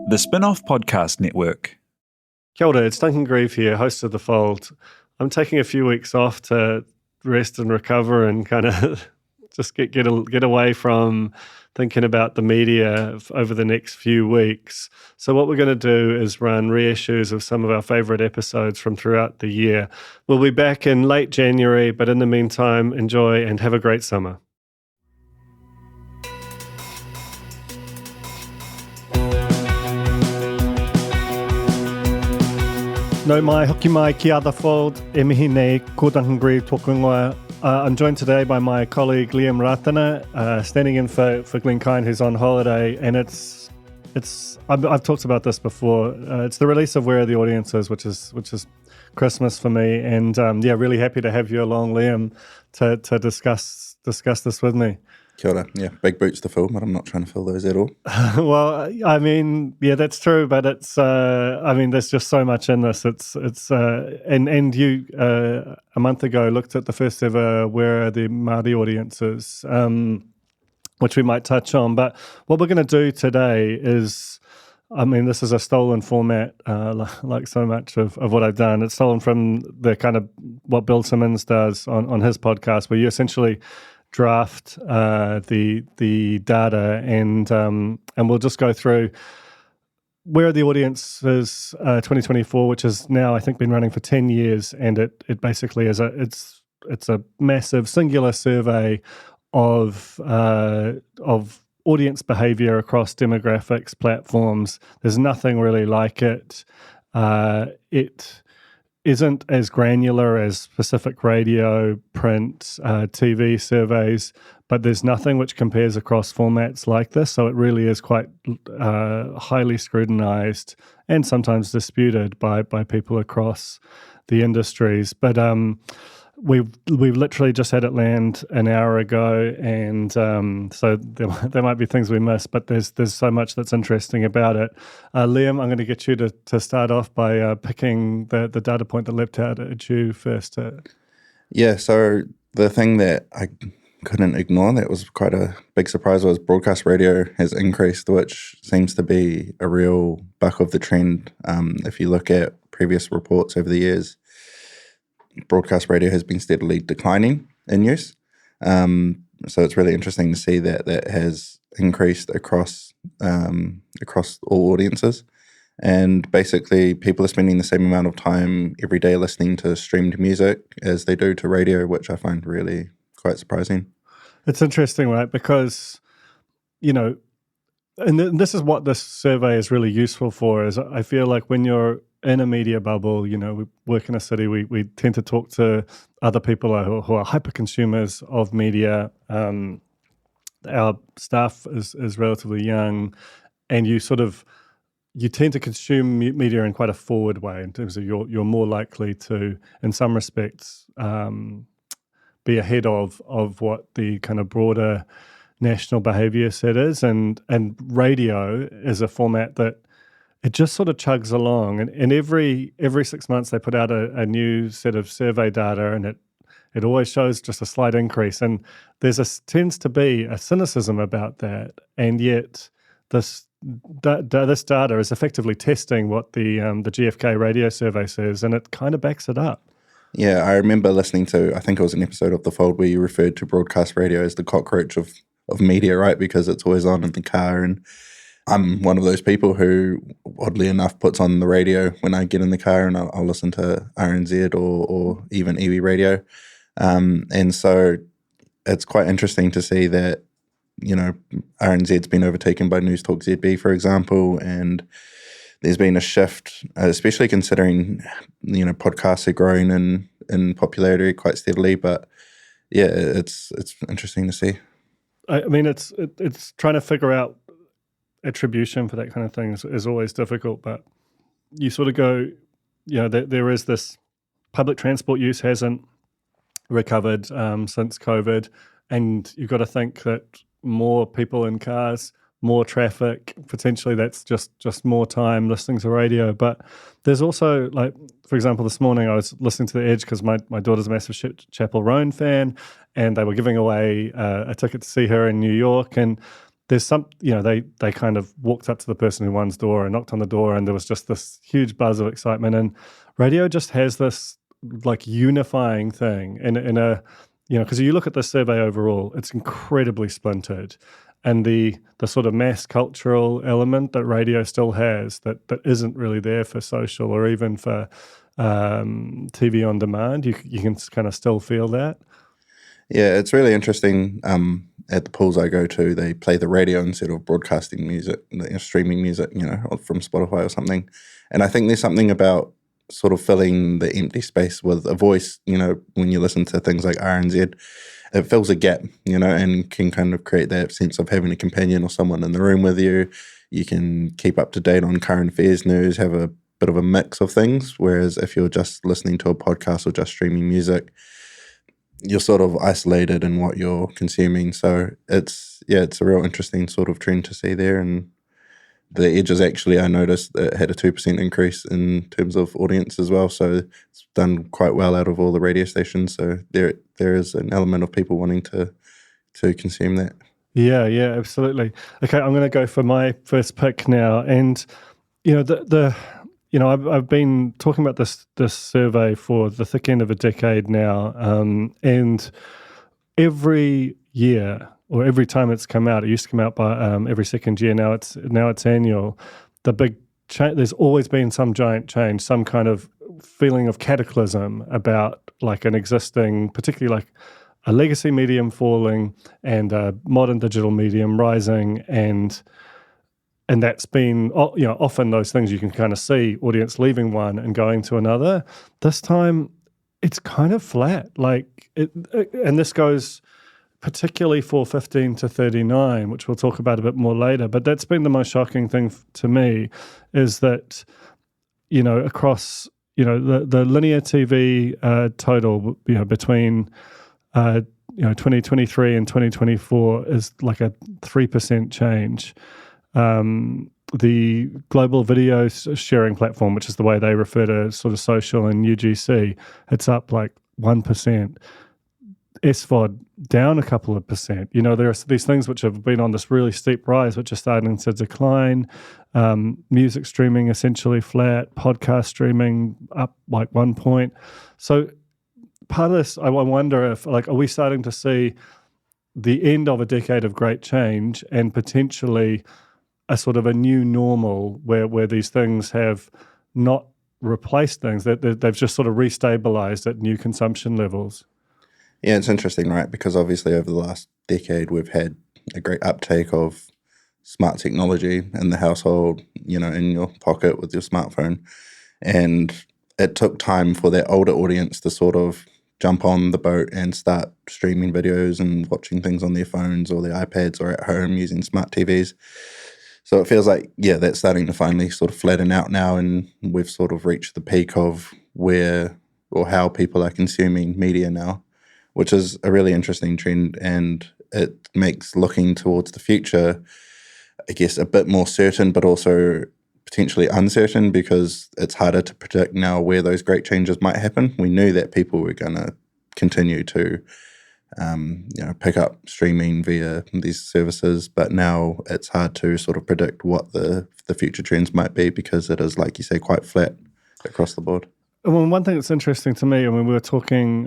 The Spinoff Podcast Network. Kia ora, it's Duncan Greive here, host of The Fold. I'm taking a few weeks off to rest and recover and kind of just get away from thinking about the media over the next few weeks. So what we're going to do is run reissues of some of our favourite episodes from throughout the year. We'll be back in late January, but in the meantime, enjoy and have a great summer. No mai, hoki mai ki a The Fold, e mihi nei, ko Duncan Greive tōku ingoa. I'm joined today by my colleague Liam Rātana, standing in for Glenn Kine, who's on holiday, and I've talked about this before. It's the release of Where Are the Audiences, which is Christmas for me, and really happy to have you along, Liam, to discuss this with me. Kia ora. Yeah, big boots to fill, but I'm not trying to fill those at all. Well, I mean, yeah, that's true, but it's, there's just so much in this. And you, a month ago, looked at the first ever Where Are the Māori Audiences, which we might touch on. But what we're going to do today is, this is a stolen format, like so much of what I've done. It's stolen from the kind of what Bill Simmons does on his podcast, where you essentially draft the data and we'll just go through Where Are the Audiences 2024, which has now I think been running for 10 years, and it basically is it's a massive singular survey of audience behavior across demographics, platforms. There's nothing really like it. It isn't as granular as specific radio, print, TV surveys, but there's nothing which compares across formats like this. So it really is quite highly scrutinized and sometimes disputed by people across the industries. But we've literally just had it land an hour ago, and so there might be things we missed, but there's so much that's interesting about it. Liam, I'm going to get you to start off by picking the data point that leapt out at you first. Yeah, so the thing that I couldn't ignore that was quite a big surprise was broadcast radio has increased, which seems to be a real buck of the trend. If you look at previous reports over the years, broadcast radio has been steadily declining in use. So it's really interesting to see that has increased across all audiences. And basically, people are spending the same amount of time every day listening to streamed music as they do to radio, which I find really quite surprising. It's interesting, right? Because, and this is what this survey is really useful for, is I feel like when you're in a media bubble, we work in a city, we tend to talk to other people who are hyper consumers of media. Our staff is relatively young, and you tend to consume media in quite a forward way in terms of you're more likely to, in some respects, be ahead of what the kind of broader national behaviour set is, and radio is a format that it just sort of chugs along, and every 6 months they put out a new set of survey data, and it always shows just a slight increase, and tends to be a cynicism about that, and yet this data is effectively testing what the GfK radio survey says, and it kind of backs it up. Yeah, I remember listening to, I think it was an episode of The Fold where you referred to broadcast radio as the cockroach of media, right? Because it's always on in the car, and I'm one of those people who, oddly enough, puts on the radio when I get in the car, and I'll listen to RNZ or even EV radio. And so it's quite interesting to see that, RNZ's been overtaken by News Talk ZB, for example, and there's been a shift, especially considering, podcasts are growing in popularity quite steadily. But yeah, it's interesting to see. It's trying to figure out attribution for that kind of thing is always difficult, but you sort of go, there is this public transport use hasn't recovered since COVID, and you've got to think that more people in cars, more traffic, potentially that's just more time listening to radio. But there's also, like, for example, this morning I was listening to The Edge because my daughter's a massive Chapel Roan fan, and they were giving away a ticket to see her in New York, and there's some, they kind of walked up to the person who won's door and knocked on the door, and there was just this huge buzz of excitement. And radio just has this like unifying thing in a, because you look at the survey overall, it's incredibly splintered. And the sort of mass cultural element that radio still has that isn't really there for social or even for TV on demand, you can kind of still feel that. Yeah, it's really interesting. At the pools I go to, they play the radio instead of broadcasting music, streaming music, from Spotify or something. And I think there's something about sort of filling the empty space with a voice, when you listen to things like RNZ, it fills a gap, and can kind of create that sense of having a companion or someone in the room with you. You can keep up to date on current affairs news, have a bit of a mix of things. Whereas if you're just listening to a podcast or just streaming music, you're sort of isolated in what you're consuming. So it's a real interesting sort of trend to see there. And the Edges, actually, I noticed it had a 2% increase in terms of audience as well. So it's done quite well out of all the radio stations. So there is an element of people wanting to consume that. Yeah, absolutely. Okay, I'm going to go for my first pick now. And, I've been talking about this survey for the thick end of a decade now, and every year or every time it's come out, it used to come out by every second year. Now it's annual. The big there's always been some giant change, some kind of feeling of cataclysm about like an existing, particularly like a legacy medium falling and a modern digital medium rising, and that's been, often those things you can kind of see audience leaving one and going to another. This time, it's kind of flat. And this goes particularly for 15 to 39, which we'll talk about a bit more later. But that's been the most shocking thing to me, is that, across, the linear TV total, between 2023 and 2024 is like a 3% change. The global video sharing platform, which is the way they refer to sort of social and UGC, it's up like 1%. SVOD down a couple of percent. There are these things which have been on this really steep rise, which are starting to decline. Music streaming essentially flat. Podcast streaming up like 1 point. So part of this, I wonder if, are we starting to see the end of a decade of great change and potentially a sort of a new normal where these things have not replaced things, that they've just sort of restabilized at new consumption levels? Yeah, it's interesting, right? Because obviously over the last decade, we've had a great uptake of smart technology in the household, in your pocket with your smartphone. And it took time for that older audience to sort of jump on the boat and start streaming videos and watching things on their phones or their iPads or at home using smart TVs. So it feels like, that's starting to finally sort of flatten out now, and we've sort of reached the peak of where or how people are consuming media now, which is a really interesting trend, and it makes looking towards the future, I guess, a bit more certain, but also potentially uncertain, because it's harder to predict now where those great changes might happen. We knew that people were going to continue to pick up streaming via these services, but now it's hard to sort of predict what the future trends might be, because it is, like you say, quite flat across the board. Well, one thing that's interesting to me, we were talking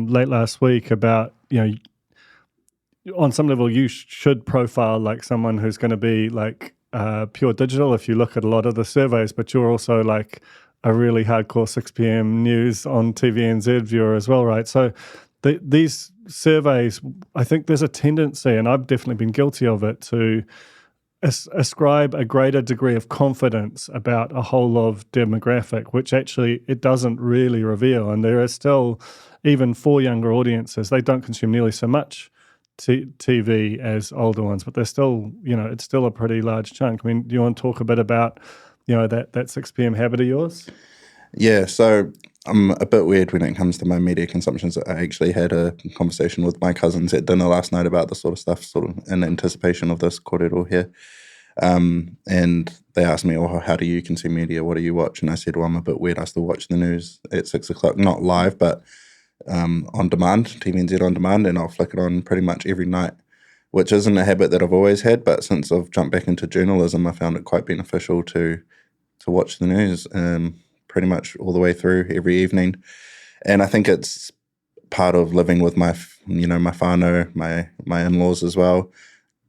late last week about, on some level you should profile like someone who's going to be like pure digital if you look at a lot of the surveys, but you're also like a really hardcore 6 p.m. news on TVNZ viewer as well, right? So these surveys, I think there's a tendency, and I've definitely been guilty of it, to ascribe a greater degree of confidence about a whole of demographic, which actually it doesn't really reveal. And there is still, even for younger audiences, they don't consume nearly so much TV as older ones, but they're still, it's still a pretty large chunk. Do you want to talk a bit about, that 6 p.m. habit of yours? Yeah, so I'm a bit weird when it comes to my media consumptions. I actually had a conversation with my cousins at dinner last night about this sort of stuff, sort of in anticipation of this kōrero here. And they asked me, how do you consume media? What do you watch? And I said, I'm a bit weird. I still watch the news at 6 o'clock, not live, but on demand, TVNZ on demand, and I'll flick it on pretty much every night which isn't a habit that I've always had, but since I've jumped back into journalism, I found it quite beneficial to watch the news pretty much all the way through every evening. And I think it's part of living with my whānau, my in-laws as well,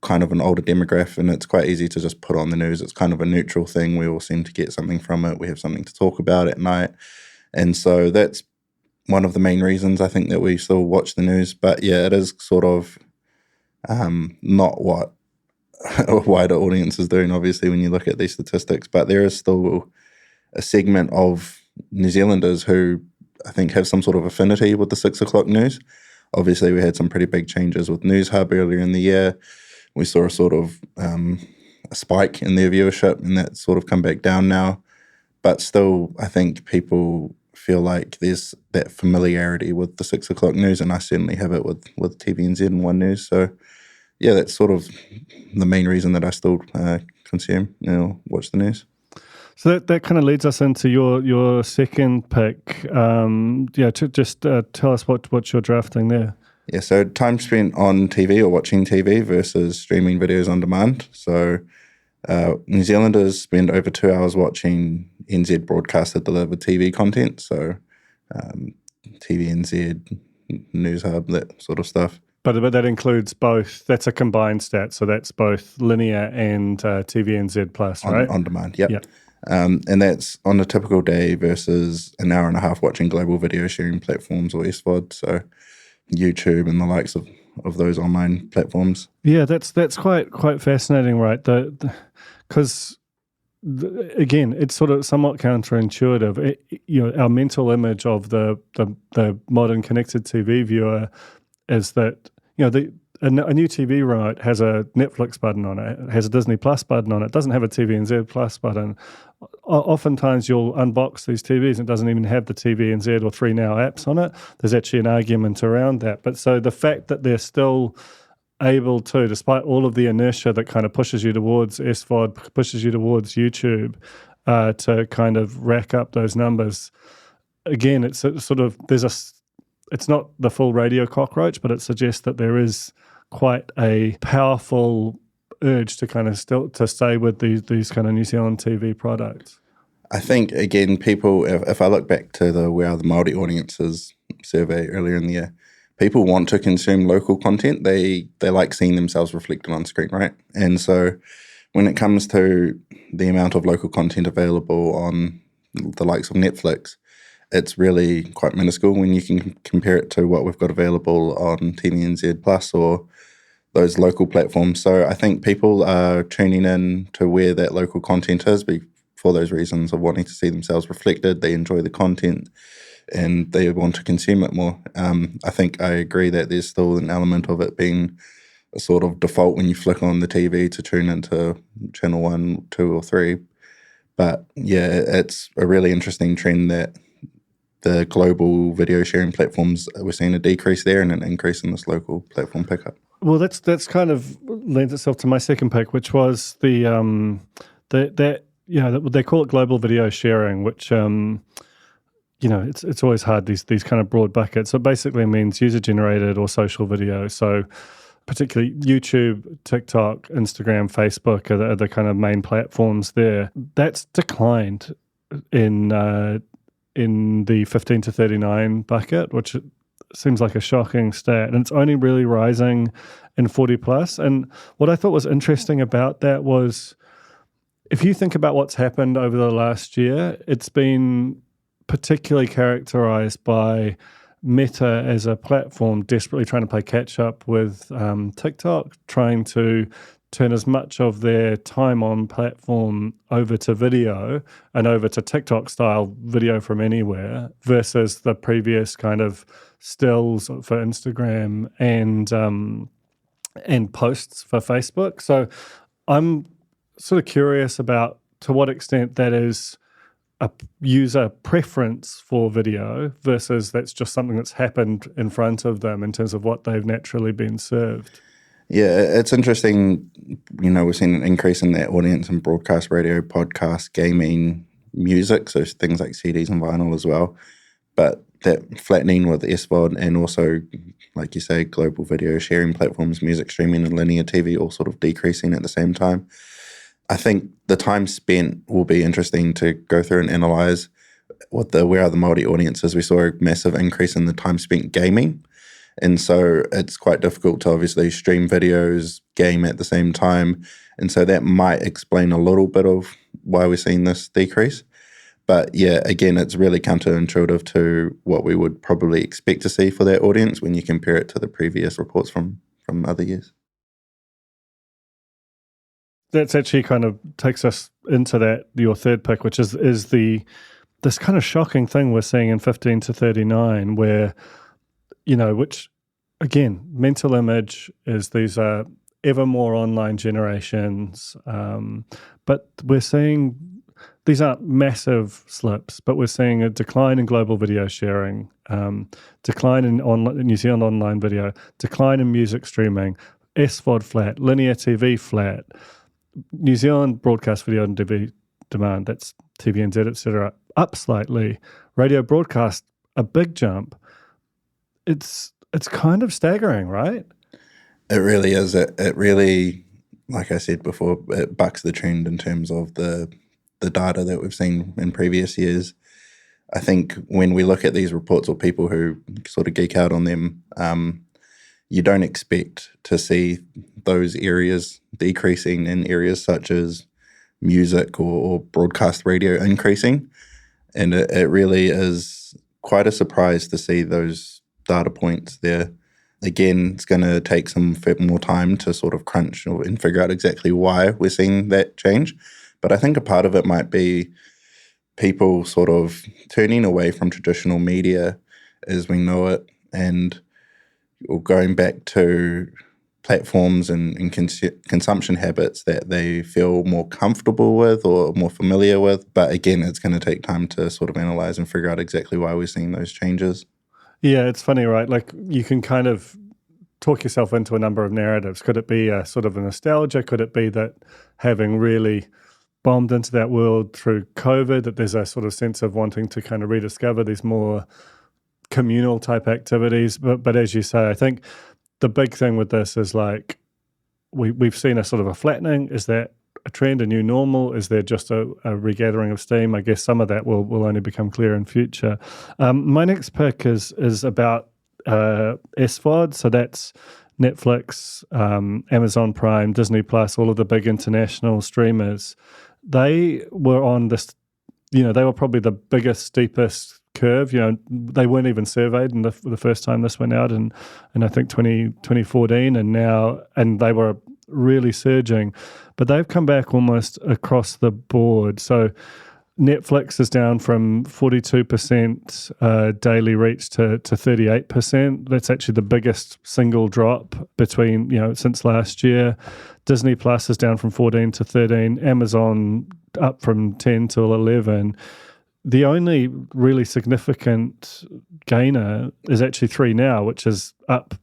kind of an older demographic, and it's quite easy to just put on the news. It's kind of a neutral thing. We all seem to get something from it. We have something to talk about at night. And so that's one of the main reasons I think that we still watch the news. But yeah, it is sort of not what a wider audience is doing, obviously, when you look at these statistics. But there is still a segment of New Zealanders who I think have some sort of affinity with the 6 o'clock news. Obviously, we had some pretty big changes with News Hub earlier in the year. We saw a sort of a spike in their viewership, and that's sort of come back down now. But still, I think people feel like there's that familiarity with the 6 o'clock news, and I certainly have it with TVNZ and One News. So, yeah, that's sort of the main reason that I still consume, watch the news. So that kind of leads us into your second pick. Just tell us what you're drafting there. Yeah, so time spent on TV or watching TV versus streaming videos on demand. So New Zealanders spend over 2 hours watching NZ broadcaster delivered TV content. So TVNZ, News Hub, that sort of stuff. But that includes both. That's a combined stat. So that's both linear and TVNZ plus, right? On demand, yep. And that's on a typical day versus an hour and a half watching global video sharing platforms or SVOD, so YouTube and the likes of those online platforms. Yeah, that's quite fascinating, right? Because again, it's sort of somewhat counterintuitive. Our mental image of the modern connected TV viewer is that a new TV remote has a Netflix button on it, has a Disney Plus button on it, doesn't have a TVNZ Plus button. Oftentimes you'll unbox these TVs and it doesn't even have the TVNZ or 3Now apps on it. There's actually an argument around that. But so the fact that they're still able to, despite all of the inertia that kind of pushes you towards SVOD, pushes you towards YouTube, to kind of rack up those numbers, again, it's sort of, it's not the full radio cockroach, but it suggests that there is quite a powerful urge to kind of still to stay with these kind of New Zealand TV products. I think, again, people, if I look back to the Where Are the Māori Audiences survey earlier in the year, people want to consume local content. They like seeing themselves reflected on screen, right? And so when it comes to the amount of local content available on the likes of Netflix, it's really quite minuscule when you can compare it to what we've got available on TVNZ Plus or those local platforms. So I think people are tuning in to where that local content is for those reasons of wanting to see themselves reflected. They enjoy the content and they want to consume it more. I think I agree that there's still an element of it being a sort of default when you flick on the TV to tune into channel 1, 2 or 3. But yeah, it's a really interesting trend that the global video sharing platforms, we're seeing a decrease there and an increase in this local platform pickup. Well, that's kind of lends itself to my second pick, which was they call it global video sharing, which it's always hard, these kind of broad buckets. So it basically means user generated or social video. So particularly YouTube, TikTok, Instagram, Facebook are the kind of main platforms there. That's declined in the 15 to 39 bucket, which seems like a shocking stat, and it's only really rising in 40 plus. And what I thought was interesting about that was, if you think about what's happened over the last year, it's been particularly characterized by Meta as a platform desperately trying to play catch up with TikTok, trying to turn as much of their time on platform over to video and over to TikTok style video from anywhere versus the previous kind of stills for Instagram and posts for Facebook. So I'm sort of curious about to what extent that is a user preference for video versus that's just something that's happened in front of them in terms of what they've naturally been served. Yeah, it's interesting. We've seen an increase in that audience in broadcast radio, podcast, gaming, music, so things like CDs and vinyl as well. But that flattening with SVOD and also, like you say, global video sharing platforms, music streaming and linear TV all sort of decreasing at the same time. I think the time spent will be interesting to go through and analyse where are the Māori audiences. We saw a massive increase in the time spent gaming. And so it's quite difficult to obviously stream videos, game at the same time. And so that might explain a little bit of why we're seeing this decrease. But yeah, again, it's really counterintuitive to what we would probably expect to see for that audience when you compare it to the previous reports from other years. That's actually kind of takes us into that, your third pick, which is this kind of shocking thing we're seeing in 15 to 39 where, which again, mental image is these are ever more online generations. But we're seeing these aren't massive slips, but we're seeing a decline in global video sharing, decline in New Zealand online video, decline in music streaming, SVOD flat, linear TV flat, New Zealand broadcast video and TV demand, that's TVNZ, etc., up slightly, radio broadcast, a big jump. It's kind of staggering, right? It really is. It really, like I said before, it bucks the trend in terms of the data that we've seen in previous years. I think when we look at these reports or people who sort of geek out on them, you don't expect to see those areas decreasing in areas such as music or broadcast radio increasing. And it really is quite a surprise to see those data points there. Again, it's going to take some more time to sort of crunch and figure out exactly why we're seeing that change. But I think a part of it might be people sort of turning away from traditional media as we know it and going back to platforms and consumption habits that they feel more comfortable with or more familiar with. But again, it's going to take time to sort of analyze and figure out exactly why we're seeing those changes. Yeah, it's funny, right? Like you can kind of talk yourself into a number of narratives. Could it be a sort of a nostalgia? Could it be that having really bombed into that world through COVID, that there's a sort of sense of wanting to kind of rediscover these more communal type activities? But as you say, I think the big thing with this is like we've seen a sort of a flattening. Is that a trend, a new normal? Is there just a regathering of steam? I guess some of that will only become clear in future. My next pick is about SVOD. So that's Netflix, Amazon Prime, Disney Plus, all of the big international streamers. They were on this, they were probably the biggest, steepest curve. They weren't even surveyed in the first time this went out in I think 2014, and they were really surging, but they've come back almost across the board. So Netflix is down from 42% daily reach to 38%. That's actually the biggest single drop between, since last year. Disney Plus is down from 14 to 13. Amazon up from 10 to 11. The only really significant gainer is actually 3Now, which is up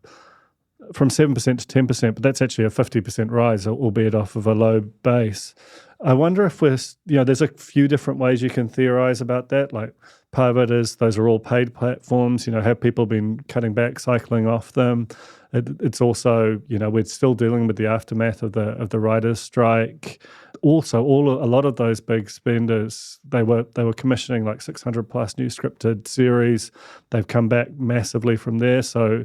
from 7% to 10%, but that's actually a 50% rise, albeit off of a low base. I wonder if there's a few different ways you can theorize about that. Like part of it is those are all paid platforms. Have people been cutting back, cycling off them? It's also, we're still dealing with the aftermath of the writers' strike. Also, a lot of those big spenders, they were commissioning like 600 plus new scripted series. They've come back massively from there. So,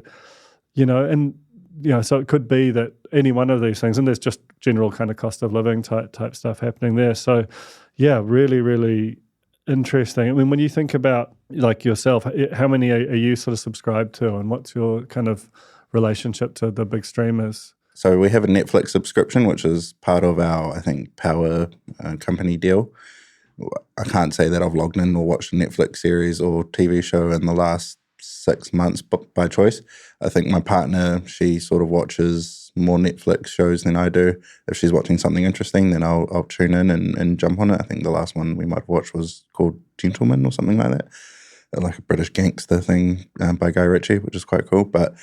so it could be that any one of these things, and there's just general kind of cost of living type stuff happening there. So, yeah, really, really interesting. I mean, when you think about like yourself, how many are you sort of subscribed to, and what's your kind of relationship to the big streamers? So we have a Netflix subscription, which is part of our, I think, Power company deal. I can't say that I've logged in or watched a Netflix series or TV show in the last 6 months by choice. I think my partner, she sort of watches more Netflix shows than I do. If she's watching something interesting, then I'll tune in and jump on it. I think the last one we might have watched was called Gentleman or something like that, like a British gangster thing by Guy Ritchie, which is quite cool. But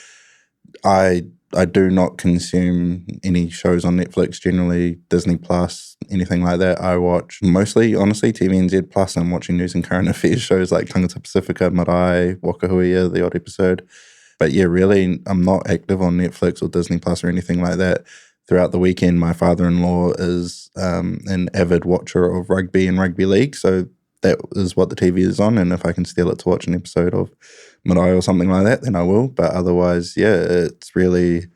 I I do not consume any shows on Netflix generally, Disney Plus, anything like that. I watch mostly, honestly, TVNZ Plus. I'm watching news and current affairs shows like Tangata Pacifica, Marae, Wakahuia, The Odd Episode. But yeah, really, I'm not active on Netflix or Disney Plus or anything like that. Throughout the weekend, my father-in-law is an avid watcher of rugby and rugby league, so that is what the TV is on, and if I can steal it to watch an episode of Marae or something like that, then I will. But otherwise, yeah, it's really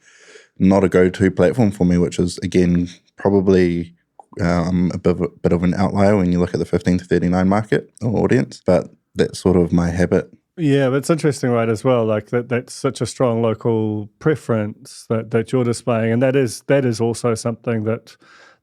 not a go-to platform for me, which is, again, probably a bit of an outlier when you look at the 15 to 39 market or audience, but that's sort of my habit. Yeah, but it's interesting, right, as well, like that's such a strong local preference that you're displaying, and that is also something that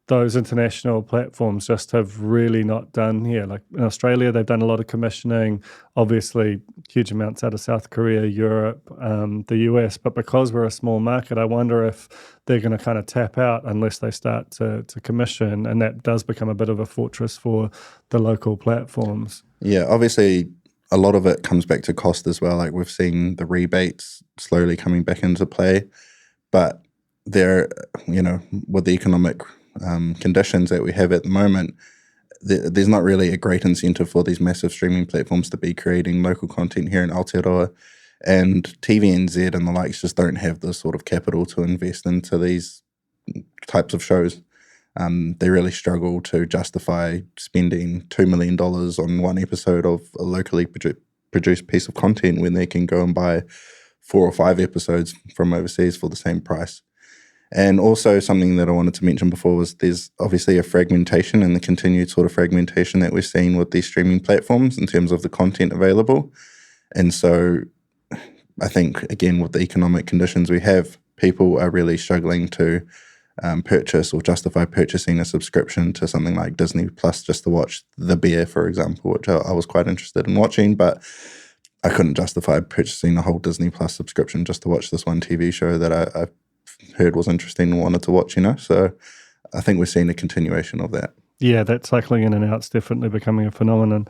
those international platforms just have really not done here. Like in Australia, they've done a lot of commissioning, obviously huge amounts out of South Korea, Europe, the US, but because we're a small market, I wonder if they're going to kind of tap out unless they start to commission, and that does become a bit of a fortress for the local platforms. Yeah, obviously a lot of it comes back to cost as well. Like we've seen the rebates slowly coming back into play, but there, with the economic conditions that we have at the moment, there's not really a great incentive for these massive streaming platforms to be creating local content here in Aotearoa, and TVNZ and the likes just don't have the sort of capital to invest into these types of shows. They really struggle to justify spending $2 million on one episode of a locally produced piece of content when they can go and buy 4 or 5 episodes from overseas for the same price. And also something that I wanted to mention before was there's obviously a fragmentation and the continued sort of fragmentation that we're seeing with these streaming platforms in terms of the content available. And so I think, again, with the economic conditions we have, people are really struggling to purchase or justify purchasing a subscription to something like Disney Plus just to watch The Bear, for example, which I was quite interested in watching, but I couldn't justify purchasing a whole Disney Plus subscription just to watch this one TV show that I heard was interesting and wanted to watch, So I think we're seeing a continuation of that. Yeah, that cycling in and out's definitely becoming a phenomenon.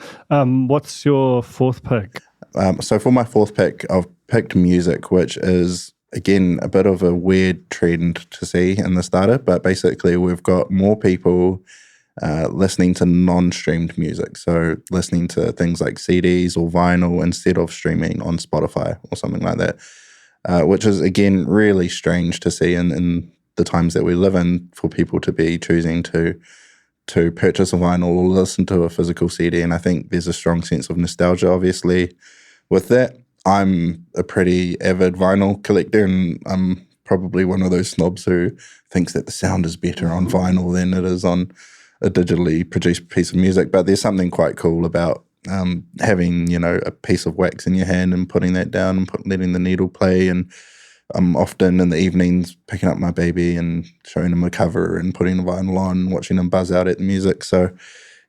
What's your fourth pick? So for my fourth pick, I've picked music, which is, again, a bit of a weird trend to see in the starter, but basically we've got more people listening to non-streamed music, so listening to things like CDs or vinyl instead of streaming on Spotify or something like that. Which is, again, really strange to see in the times that we live in, for people to be choosing to purchase a vinyl or listen to a physical CD. And I think there's a strong sense of nostalgia, obviously, with that. I'm a pretty avid vinyl collector, and I'm probably one of those snobs who thinks that the sound is better on vinyl than it is on a digitally produced piece of music. But there's something quite cool about having, a piece of wax in your hand and putting that down and letting the needle play. And I'm often in the evenings picking up my baby and showing him a cover and putting the vinyl on, watching him buzz out at the music. So,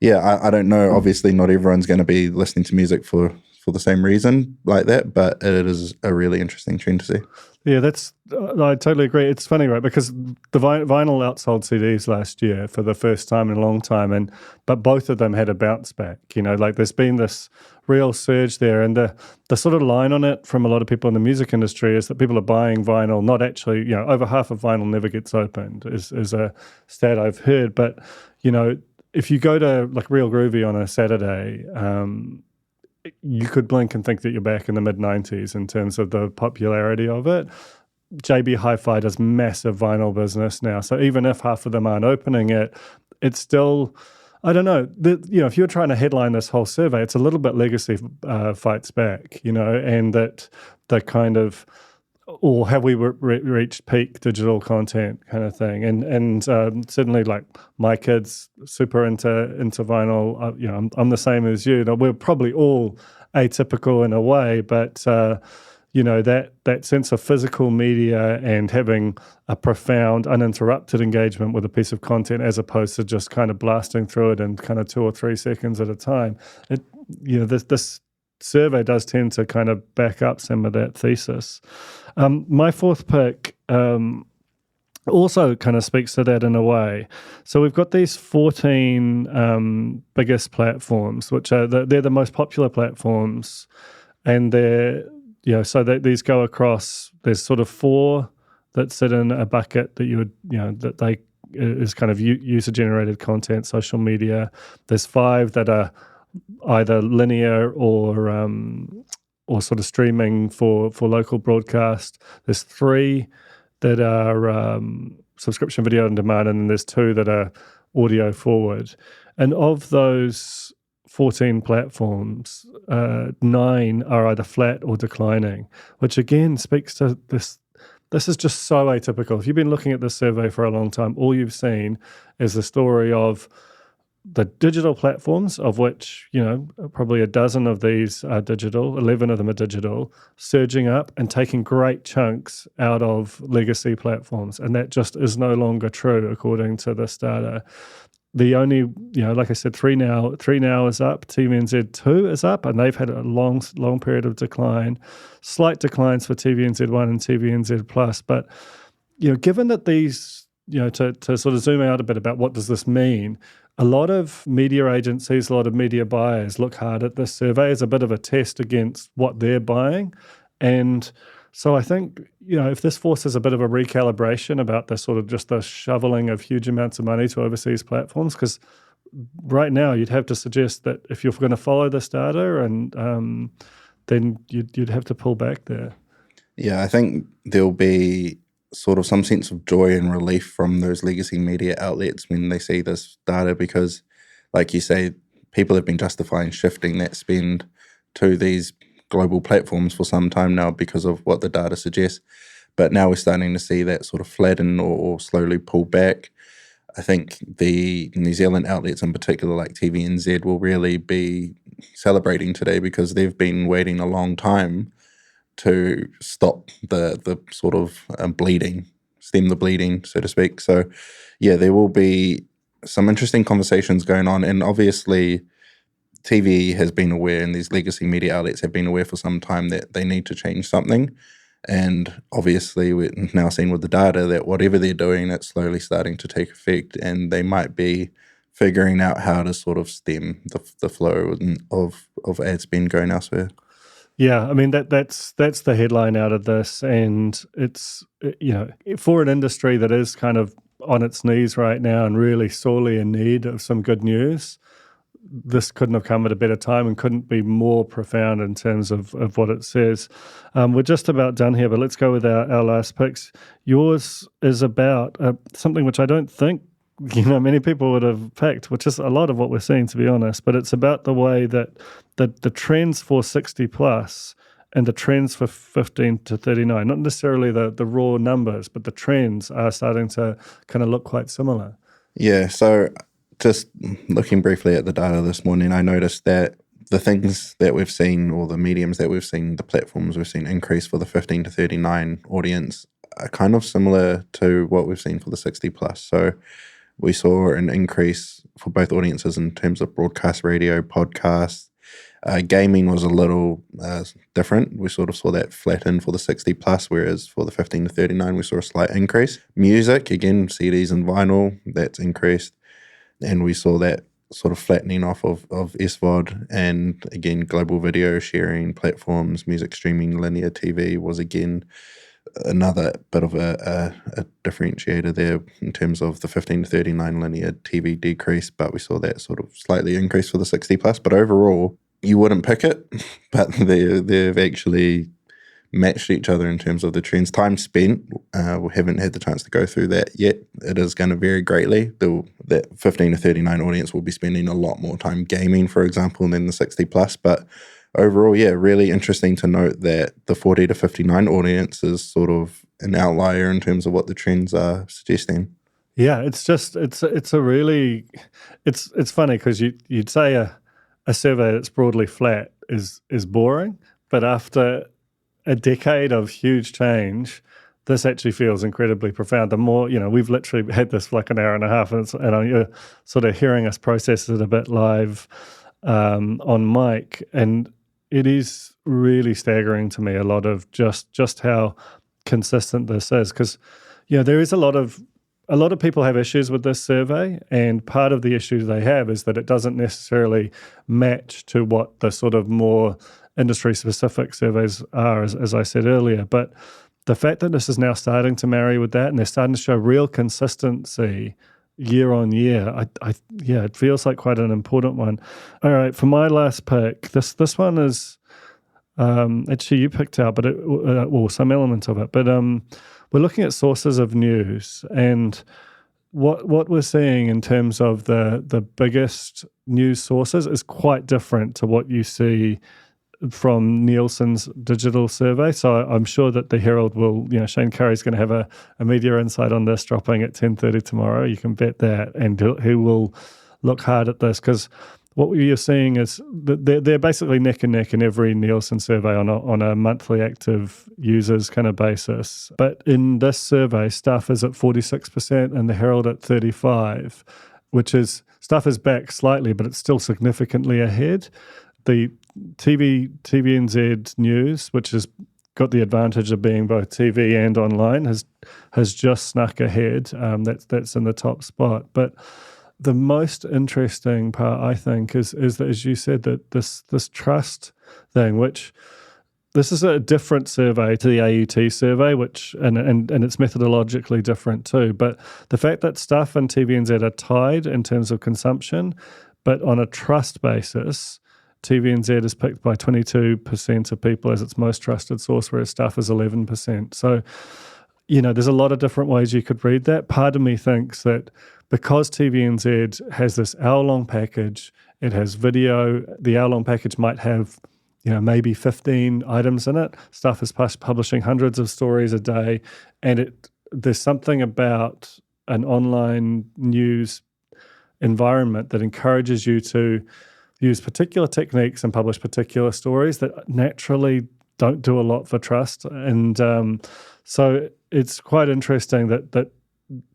yeah, I don't know. Obviously, not everyone's going to be listening to music for the same reason like that, but it is a really interesting trend to see. Yeah, I totally agree. It's funny, right? Because the vinyl outsold CDs last year for the first time in a long time, but both of them had a bounce back. Like there's been this real surge there, and the sort of line on it from a lot of people in the music industry is that people are buying vinyl, not actually, over half of vinyl never gets opened is a stat I've heard. But, if you go to like Real Groovy on a Saturday, you could blink and think that you're back in the mid-90s in terms of the popularity of it. JB Hi-Fi does massive vinyl business now. So even if half of them aren't opening it, it's still, I don't know, if you're trying to headline this whole survey, it's a little bit legacy fights back, and that the kind of, or have we reached peak digital content kind of thing? And certainly, like my kids, super into vinyl. I'm the same as you. We're probably all atypical in a way, but that sense of physical media and having a profound, uninterrupted engagement with a piece of content, as opposed to just kind of blasting through it in kind of 2 or 3 seconds at a time. This survey does tend to kind of back up some of that thesis. My fourth pick also kind of speaks to that in a way. So we've got these 14 biggest platforms, which are they're the most popular platforms, and they're these go across. There's sort of 4 that sit in a bucket that you would, that they is kind of user-generated content, social media. There's 5 that are either linear or sort of streaming for local broadcast. There's 3 that are subscription video on demand, and then there's 2 that are audio forward. And of those 14 platforms, 9 are either flat or declining, which again speaks to this. This is just so atypical. If you've been looking at this survey for a long time, all you've seen is the story of the digital platforms, of which, probably a dozen of these are digital, 11 of them are digital, surging up and taking great chunks out of legacy platforms. And that just is no longer true, according to this data. The only, like I said, 3 now is up, TVNZ 2 is up, and they've had a long period of decline, slight declines for TVNZ 1 and TVNZ Plus. But, given that these, to sort of zoom out a bit about what does this mean, a lot of media agencies, a lot of media buyers look hard at this survey as a bit of a test against what they're buying. And so I think, if this forces a bit of a recalibration about the sort of just the shoveling of huge amounts of money to overseas platforms, because right now you'd have to suggest that if you're going to follow this data, and then you'd have to pull back there. Yeah, I think there'll be sort of some sense of joy and relief from those legacy media outlets when they see this data, because, like you say, people have been justifying shifting that spend to these global platforms for some time now because of what the data suggests. But now we're starting to see that sort of flatten or slowly pull back. I think the New Zealand outlets in particular, like TVNZ, will really be celebrating today because they've been waiting a long time to stop the sort of bleeding, stem the bleeding, so to speak. So, yeah, there will be some interesting conversations going on. And obviously, TV has been aware, and these legacy media outlets have been aware for some time that they need to change something. And obviously, we're now seeing with the data that whatever they're doing, it's slowly starting to take effect, and they might be figuring out how to sort of stem the flow of ad spend going elsewhere. Yeah, I mean that's the headline out of this, and it's for an industry that is kind of on its knees right now and really sorely in need of some good news. This couldn't have come at a better time and couldn't be more profound in terms of what it says. We're just about done here, but let's go with our last picks. Yours is about something which I don't think many people would have picked, which is a lot of what we're seeing, to be honest, but it's about the way that the trends for 60 plus and the trends for 15 to 39, not necessarily the raw numbers, but the trends are starting to kind of look quite similar. Yeah, so just looking briefly at the data this morning, I noticed that the things that we've seen, or the mediums that we've seen, the platforms we've seen increase for the 15 to 39 audience are kind of similar to what we've seen for the 60 plus. So we saw an increase for both audiences in terms of broadcast radio, podcasts. Gaming was a little different. We sort of saw that flatten for the 60 plus, whereas for the 15 to 39, we saw a slight increase. Music, again, CDs and vinyl, that's increased. And we saw that sort of flattening off of SVOD, and again, global video sharing platforms, music streaming, linear TV was again another bit of a differentiator there in terms of the 15 to 39 linear TV decrease, but we saw that sort of slightly increase for the 60 plus. But overall, you wouldn't pick it, but they've actually matched each other in terms of the trends. Time spent, we haven't had the chance to go through that yet. It is going to vary greatly. That 15 to 39 audience will be spending a lot more time gaming, for example, than the 60 plus. But overall, yeah, really interesting to note that the 40 to 59 audience is sort of an outlier in terms of what the trends are suggesting. Yeah, it's funny because you'd say a survey that's broadly flat is boring, but after a decade of huge change, this actually feels incredibly profound. The more, we've literally had this for like an hour and a half, and you're sort of hearing us process it a bit live on mic, and it is really staggering to me, a lot of just how consistent this is, because there is a lot of people have issues with this survey, and part of the issue they have is that it doesn't necessarily match to what the sort of more industry-specific surveys are, as I said earlier. But the fact that this is now starting to marry with that, and they're starting to show real consistency year on year, it feels like quite an important one. All right, for my last pick, this one is actually you picked out, but some element of it. But we're looking at sources of news, and what we're seeing in terms of the biggest news sources is quite different to what you see from Nielsen's digital survey. So I'm sure that the Herald will, Shane Curry's going to have a media insight on this dropping at 10:30 tomorrow. You can bet that. And he will look hard at this, because what you're seeing is that they're basically neck and neck in every Nielsen survey on a monthly active users kind of basis. But in this survey, Stuff is at 46% and the Herald at 35%, which is, Stuff is back slightly, but it's still significantly ahead. The TVNZ News, which has got the advantage of being both TV and online, has just snuck ahead. That's in the top spot. But the most interesting part, I think, is that, as you said, that this trust thing, which this is a different survey to the AUT survey, which and it's methodologically different too. But the fact that Stuff and TVNZ are tied in terms of consumption, but on a trust basis, TVNZ is picked by 22% of people as its most trusted source, whereas Stuff is 11%. So, there's a lot of different ways you could read that. Part of me thinks that because TVNZ has this hour-long package, it has video, the hour-long package might have, maybe 15 items in it. Stuff is publishing hundreds of stories a day, and there's something about an online news environment that encourages you to use particular techniques and publish particular stories that naturally don't do a lot for trust. And so it's quite interesting that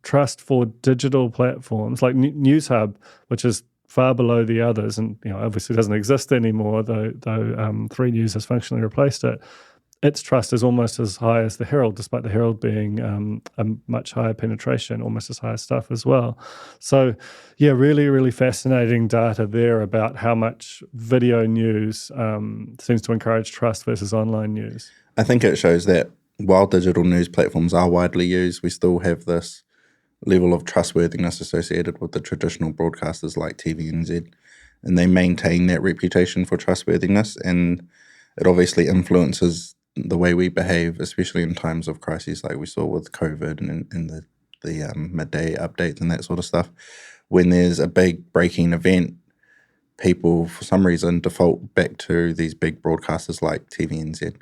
trust for digital platforms like NewsHub, which is far below the others, and obviously doesn't exist anymore, though 3 News has functionally replaced it. Its trust is almost as high as the Herald, despite the Herald being a much higher penetration, almost as high as Stuff as well. So, really, really fascinating data there about how much video news seems to encourage trust versus online news. I think it shows that while digital news platforms are widely used, we still have this level of trustworthiness associated with the traditional broadcasters like TVNZ, and they maintain that reputation for trustworthiness, and it obviously influences the way we behave, especially in times of crises like we saw with COVID and the midday updates and that sort of stuff. When there's a big breaking event, people, for some reason, default back to these big broadcasters like TVNZ.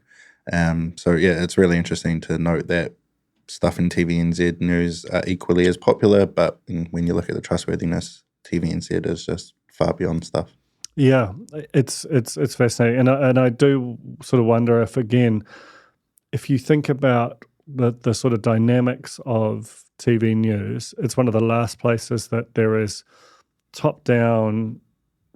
It's really interesting to note that Stuff in TVNZ News are equally as popular, but when you look at the trustworthiness, TVNZ is just far beyond Stuff. Yeah, it's fascinating, and I do sort of wonder if you think about the sort of dynamics of TV news, it's one of the last places that there is top-down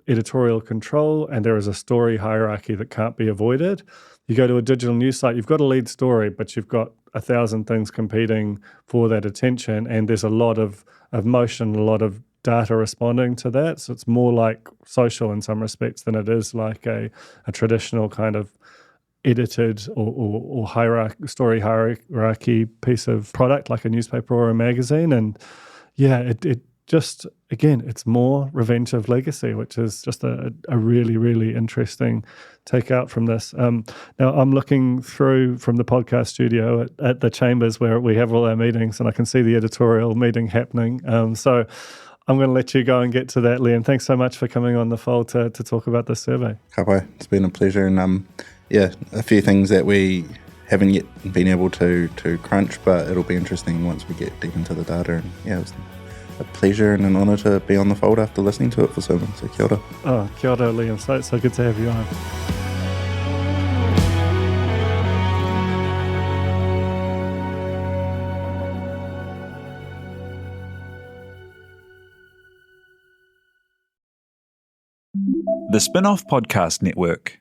editorial control and there is a story hierarchy that can't be avoided. You go to a digital news site, you've got a lead story, but you've got 1,000 things competing for that attention, and there's a lot of motion, a lot of data responding to that. So it's more like social in some respects than it is like a traditional kind of edited or story hierarchy piece of product like a newspaper or a magazine. And it just, again, it's more Revenge of Legacy, which is just a really, really interesting take out from this. Now, I'm looking through from the podcast studio at the chambers where we have all our meetings, and I can see the editorial meeting happening. So I'm going to let you go and get to that, Liam. Thanks so much for coming on the fold to talk about this survey. Kapai, it's been a pleasure. And a few things that we haven't yet been able to crunch, but it'll be interesting once we get deep into the data. And it was a pleasure and an honour to be on the fold after listening to it for so long. So kia ora. Oh, kia ora, Liam. So good to have you on. The Spinoff Podcast Network.